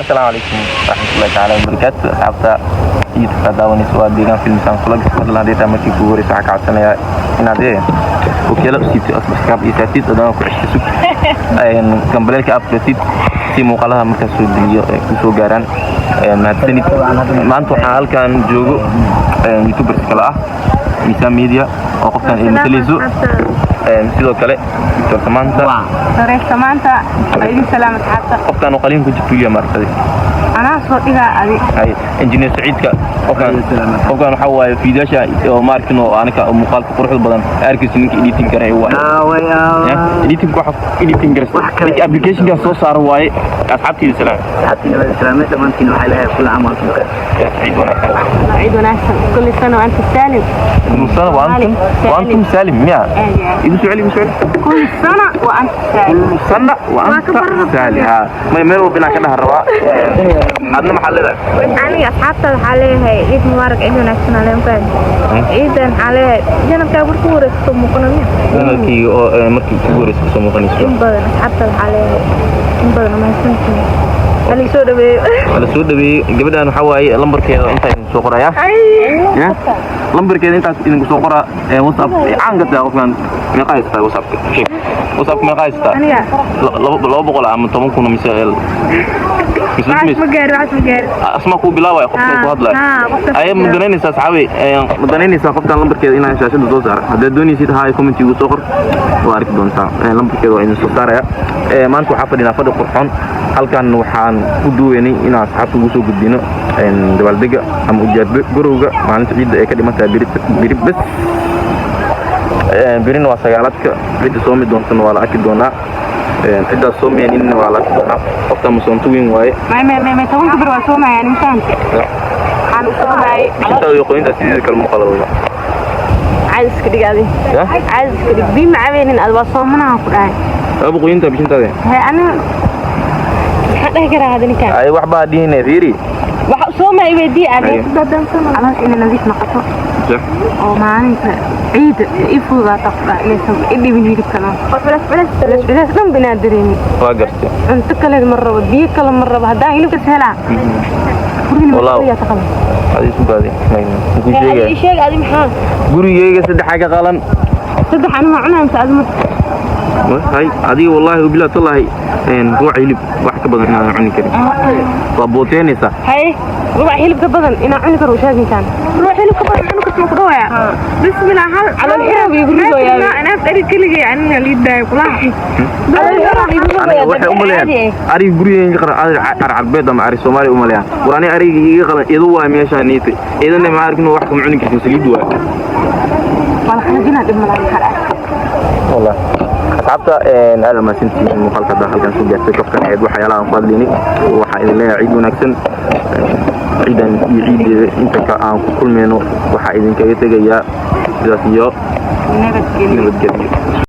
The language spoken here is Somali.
السلام عليكم ورحمة الله تعالى وبركاته. أصحابتا يتفادون سواء دينا في المسان فلق فضل هذه تامتي كوري ساعة عسنا إن هذه وكيلا سيتي أصبح كاب إساتيت أدانا كعشتسوك إن كمبلك أبلتيت si muuqalaha markaas soo geliyo kusoo gaaraan mahadsanid maanta waxaan halkan joogo youtuberka kale ah Misa Media oo qofkan ay mataliso sidoo kale Dr. Samantha ay salaamat xataa qofkan oo qalin ku jirto martay ana soo dhigaa adi hay engineer Saciidka qofkan waxa waaye fiidasha oo markino anaka muuqaalka quruxda badan arkiis ninka editing karay waaye editing waxa editing garay application ka soo saar waaye asxaabtii salaam dhammaantiin waxay leeyahay kula amalku عيد وناسا كل سنة وأنت سالم كل سنة وأنتم سالم يا إذا سؤالي كل سنة وأنت سالم كل سنة وأنت سالم ما يمروا بنا كده هالرواء عندنا محل ده أنا أصحابت عليه عيد مبارك عيد وناسا عليهم كان عيد عليه جانا كابر كورس ثم كنا مركي كورس ثم كنا بدنا أصحابت عليه بدنا ما يسمعون هل يسود بي هل يسود بي قبل أن حواي لمبر كذا أنت سوقرا يا لمبر كذا أنت إنك سوقرا وصاب عنك ده وكمان مقايس ده وصاب مقايس ده لو بقول عم تمون كنا مثال عاش مجار اسمعكو بلاوي قفت هادلا اي مدنين اصحابي مدنين قفت لمبر كذا إن شاشة soo saar hada doonaysid hay comment igu soo qor waa arki doontaa lambarkeedu waa in soo saaraya maanta waxa fadhina fadhi qurxoon halkan waxaan ku duuweynay in asxaabtu ugu soo gudbino dabaaldega ama ujeed gurowga maalinta ciidda ee ka dhimata birib bas birin waa sagaaladka cid soo mid doontan waa la arki doonaa cida soo meenin waa la arki doonaa qofta musoontu weyn waaye ما تقول كبر وسوما يعني مثلا عن سوماي inta iyo qoynta sidii kala muuqaalada عايز كده قاعدين عايز كده بيم عاملين الوصومنا كده ابو qoynta bishintaade أنا حتى كده هذا نكان ay wax baa diinay fiiri wax soo ma iweydii adeeg dadan sama ala in nadiif noqoto oo maalinta ciid ifuuda taqba inaysan idibin hilibkana bas dhan binaadireen waa gartay inta kale marraba biyo kale marraba hadaa hilibka seela والله هذه سبادي نقول شيء هذه محان gurigeyga saddex ka qalan saddex ana ma cunaan saadmo هاي هذه والله وبلا والله روح يلب واحد كبدن إن عني كريم طبوتين إسا هاي روح يلب كبدن إن عني كرو شاكين كان روح يلب كبدن أنا كنت مقروية بسم الله على الحرام يقولوا يا أنا أفتري كل شيء عني اللي يدعي كلها على الحرام يقولوا يا واحد أمليان أري بري يقرأ أري البيضة مع أري سومالي أمليان وراني أري يقرأ يضوى ميشان نيتي إذا اللي ما عارف إنه واحد من عني كريم سليدوا والله خلينا نقدم لها والله asxaabta aad ma sintii muuqaalka halkan soo gaartay qofkan aad waxyaalaha aan fadlini waxa idin leeyahay ciid wanaagsan ciidan iyo ciideeda inta ka aan ku kulmeyno waxa idin kaga tagayaa sidaas iyo nabadgelyo